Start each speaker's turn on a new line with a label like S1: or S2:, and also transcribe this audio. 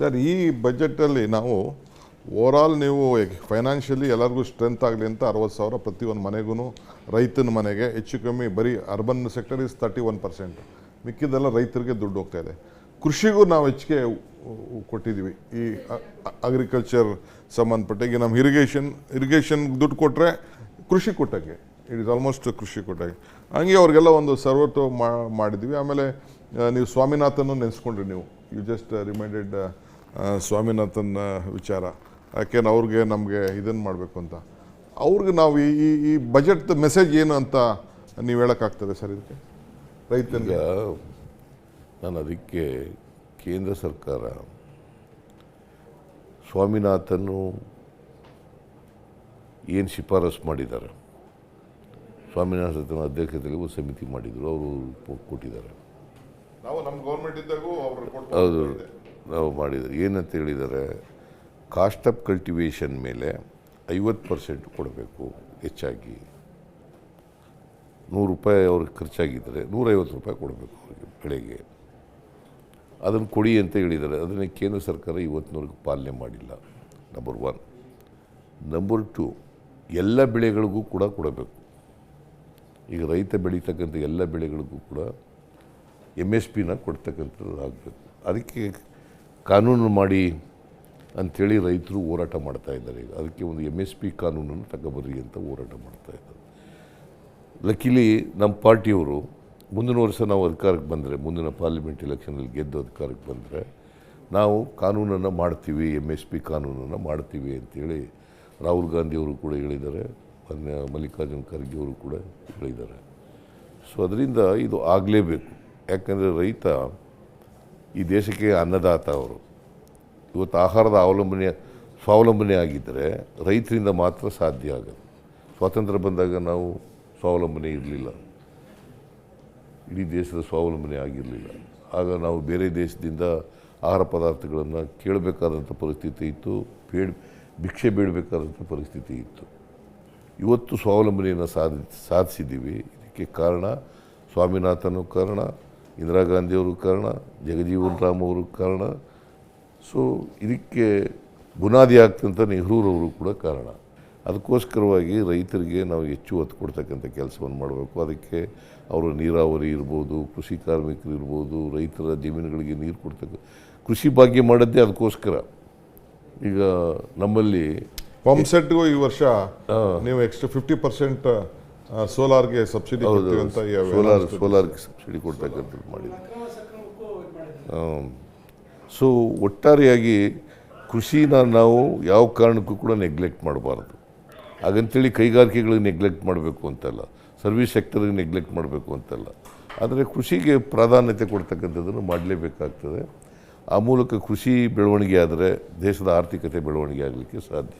S1: Sir, ಈ ಬಜೆಟಲ್ಲಿ ನಾವು overall ನೀವು ಫೈನಾನ್ಷಿಯಲಿ ಎಲ್ಲರಿಗೂ ಸ್ಟ್ರೆಂತ್ ಆಗಲಿ ಅಂತ 60,000 ಪ್ರತಿಯೊಂದು ಮನೆಗೂ, ರೈತನ ಮನೆಗೆ ಹೆಚ್ಚು ಕಮ್ಮಿ ಬರೀ ಅರ್ಬನ್ ಸೆಕ್ಟರ್ ಇಸ್ 31%. ಮಿಕ್ಕಿದ್ದೆಲ್ಲ ರೈತರಿಗೆ ದುಡ್ಡು ಹೋಗ್ತಾ ಇದೆ. ಕೃಷಿಗೂ ನಾವು ಹೆಚ್ಚಿಗೆ ಕೊಟ್ಟಿದ್ದೀವಿ. ಈ ಅಗ್ರಿಕಲ್ಚರ್ ಸಂಬಂಧಪಟ್ಟ ಈಗ ನಮ್ಮ ಇರಿಗೇಷನ್ ದುಡ್ಡು ಕೊಟ್ಟರೆ ಕೃಷಿ ಕೊಟ್ಟಾಗೆ, ಇಟ್ ಇಸ್ ಆಲ್ಮೋಸ್ಟ್ ಕೃಷಿ ಕೊಟ್ಟಾಗೆ. ಹಂಗೆ ಅವ್ರಿಗೆಲ್ಲ ಒಂದು ಸರ್ವತ್ತು ಮಾಡಿದ್ವಿ. ಆಮೇಲೆ ನೀವು ಸ್ವಾಮಿನಾಥನ್ ನೆನೆಸ್ಕೊಂಡ್ರಿ, ನೀವು ಯು ಜಸ್ಟ್ ರಿಮೈಂಡೆಡ್ ಸ್ವಾಮಿನಾಥನ್ ವಿಚಾರ. ಯಾಕೆಂದ್ರೆ ಅವ್ರಿಗೆ ನಮಗೆ ಇದನ್ನು ಮಾಡಬೇಕು ಅಂತ, ಅವ್ರಿಗೆ ನಾವು ಈ ಬಜೆಟ್ ಮೆಸೇಜ್ ಏನು ಅಂತ ನೀವು ಹೇಳೋಕ್ಕಾಗ್ತದೆ ಸರ್ ಇದಕ್ಕೆ ರೈತನಿಗೆ?
S2: ನಾನು ಅದಕ್ಕೆ ಕೇಂದ್ರ ಸರ್ಕಾರ ಸ್ವಾಮಿನಾಥನ್ ಏನು ಶಿಫಾರಸು ಮಾಡಿದ್ದಾರೆ, ಸ್ವಾಮಿನಾಥನ್ ಅಧ್ಯಕ್ಷತೆಯಲ್ಲಿ ಒಂದು ಸಮಿತಿ ಮಾಡಿದರು, ಅವರು ರಿಪೋರ್ಟ್ ಕೊಟ್ಟಿದ್ದಾರೆ.
S1: ನಾವು ನಮ್ಮ ಗೌರ್ಮೆಂಟ್ ಇದ್ದಾಗೂ
S2: ಹೌದು, ನಾವು ಮಾಡಿದ್ದಾರೆ. ಏನಂತ ಹೇಳಿದ್ದಾರೆ, ಕಾಸ್ಟ್ ಆಫ್ ಕಲ್ಟಿವೇಷನ್ ಮೇಲೆ 50% ಕೊಡಬೇಕು ಹೆಚ್ಚಾಗಿ. 100 ರೂಪಾಯಿ ಅವ್ರಿಗೆ ಖರ್ಚಾಗಿದ್ದರೆ 150 ರೂಪಾಯಿ ಕೊಡಬೇಕು ಅವ್ರಿಗೆ ಬೆಳೆಗೆ. ಅದನ್ನು ಕೊಡಿ ಅಂತ ಹೇಳಿದ್ದಾರೆ. ಅದನ್ನು ಕೇಂದ್ರ ಸರ್ಕಾರ ಇವತ್ತಿನವರೆಗೂ ಪಾಲನೆ ಮಾಡಿಲ್ಲ, ನಂಬರ್ 1. ನಂಬರ್ 2, ಎಲ್ಲ ಬೆಳೆಗಳಿಗೂ ಕೂಡ ಕೊಡಬೇಕು. ಈಗ ರೈತ ಬೆಳೀತಕ್ಕಂಥ ಎಲ್ಲ ಬೆಳೆಗಳಿಗೂ ಕೂಡ MSPನ ಕೊಡ್ತಕ್ಕಂಥದ್ದು ಆಗಬೇಕು. ಅದಕ್ಕೆ ಕಾನೂನು ಮಾಡಿ ಅಂಥೇಳಿ ರೈತರು ಹೋರಾಟ ಮಾಡ್ತಾ ಇದ್ದಾರೆ. ಈಗ ಅದಕ್ಕೆ ಒಂದು MSP ಕಾನೂನನ್ನು ತಗೊಬರ್ರಿ ಅಂತ ಹೋರಾಟ ಮಾಡ್ತಾ ಇದ್ದಾರೆ. ಲಕ್ಕಿಲಿ ನಮ್ಮ ಪಾರ್ಟಿಯವರು ಮುಂದಿನ ವರ್ಷ ನಾವು ಅಧಿಕಾರಕ್ಕೆ ಬಂದರೆ, ಮುಂದಿನ ಪಾರ್ಲಿಮೆಂಟ್ ಎಲೆಕ್ಷನಲ್ಲಿ ಗೆದ್ದು ಅಧಿಕಾರಕ್ಕೆ ಬಂದರೆ ನಾವು ಕಾನೂನನ್ನು ಮಾಡ್ತೀವಿ, MSP ಕಾನೂನನ್ನು ಮಾಡ್ತೀವಿ ಅಂತೇಳಿ ರಾಹುಲ್ ಗಾಂಧಿಯವರು ಕೂಡ ಹೇಳಿದ್ದಾರೆ, ಮಲ್ಲಿಕಾರ್ಜುನ ಖರ್ಗೆ ಅವರು ಕೂಡ ಹೇಳಿದ್ದಾರೆ. ಸೊ ಅದರಿಂದ ಇದು ಆಗಲೇಬೇಕು. ಯಾಕಂದರೆ ರೈತ ಈ ದೇಶಕ್ಕೆ ಅನ್ನದಾತ. ಅವರು ಇವತ್ತು ಆಹಾರದ ಸ್ವಾವಲಂಬನೆ ಆಗಿದ್ದರೆ ರೈತರಿಂದ ಮಾತ್ರ ಸಾಧ್ಯ ಆಗೋದು. ಸ್ವಾತಂತ್ರ್ಯ ಬಂದಾಗ ನಾವು ಸ್ವಾವಲಂಬನೆ ಇರಲಿಲ್ಲ, ಇಡೀ ದೇಶದ ಸ್ವಾವಲಂಬನೆ ಆಗಿರಲಿಲ್ಲ. ಆಗ ನಾವು ಬೇರೆ ದೇಶದಿಂದ ಆಹಾರ ಪದಾರ್ಥಗಳನ್ನು ಕೇಳಬೇಕಾದಂಥ ಪರಿಸ್ಥಿತಿ ಇತ್ತು, ಭಿಕ್ಷೆ ಬೇಡಬೇಕಾದಂಥ ಪರಿಸ್ಥಿತಿ ಇತ್ತು. ಇವತ್ತು ಸ್ವಾವಲಂಬನೆಯನ್ನು ಸಾಧಿಸಿದ್ದೀವಿ. ಇದಕ್ಕೆ ಕಾರಣ ಸ್ವಾಮಿನಾಥನ್ ಕಾರಣ, ಇಂದಿರಾ ಗಾಂಧಿಯವರು ಕಾರಣ, ಜಗಜೀವನ್ ರಾಮ್ ಅವರು ಕಾರಣ. ಸೊ ಇದಕ್ಕೆ ಬುನಾದಿ ಆಗ್ತಂಥ ನೆಹರೂರವರು ಕೂಡ ಕಾರಣ. ಅದಕ್ಕೋಸ್ಕರವಾಗಿ ರೈತರಿಗೆ ನಾವು ಹೆಚ್ಚು ಒತ್ತು ಕೊಡ್ತಕ್ಕಂಥ ಕೆಲಸವನ್ನು ಮಾಡಬೇಕು. ಅದಕ್ಕೆ ಅವರು ನೀರಾವರಿ ಇರ್ಬೋದು, ಕೃಷಿ ಕಾರ್ಮಿಕರು ಇರ್ಬೋದು, ರೈತರ ಜಮೀನುಗಳಿಗೆ ನೀರು ಕೊಡ್ತಕ್ಕ ಕೃಷಿ ಭಾಗ್ಯ ಮಾಡೋದೇ ಅದಕ್ಕೋಸ್ಕರ. ಈಗ ನಮ್ಮಲ್ಲಿ
S1: ಪಂಪ್ ಸೆಟ್ಗೂ ಈ ವರ್ಷ ನೀವು ಎಕ್ಸ್ಟ್ರಾ 50% ಸೋಲಾರ್ಗೆ ಸಬ್ಸಿಡಿ ಅಂತ,
S2: ಸೋಲಾರ್ಗೆ ಸಬ್ಸಿಡಿ ಕೊಡ್ತಕ್ಕಂಥದ್ದು ಮಾಡಿದ್ವಿ. ಸೊ ಒಟ್ಟಾರೆಯಾಗಿ ಕೃಷಿನ ನಾವು ಯಾವ ಕಾರಣಕ್ಕೂ ಕೂಡ ನೆಗ್ಲೆಕ್ಟ್ ಮಾಡಬಾರ್ದು. ಹಾಗಂತೇಳಿ ಕೈಗಾರಿಕೆಗಳಿಗೆ ನೆಗ್ಲೆಕ್ಟ್ ಮಾಡಬೇಕು ಅಂತಲ್ಲ, ಸರ್ವಿಸ್ ಸೆಕ್ಟರ್ಗೆ ನೆಗ್ಲೆಕ್ಟ್ ಮಾಡಬೇಕು ಅಂತಲ್ಲ. ಆದರೆ ಕೃಷಿಗೆ ಪ್ರಾಧಾನ್ಯತೆ ಕೊಡ್ತಕ್ಕಂಥದ್ದನ್ನು ಮಾಡಲೇಬೇಕಾಗ್ತದೆ. ಆ ಮೂಲಕ ಕೃಷಿ ಬೆಳವಣಿಗೆ ಆದರೆ ದೇಶದ ಆರ್ಥಿಕತೆ ಬೆಳವಣಿಗೆ ಆಗಲಿಕ್ಕೆ ಸಾಧ್ಯ.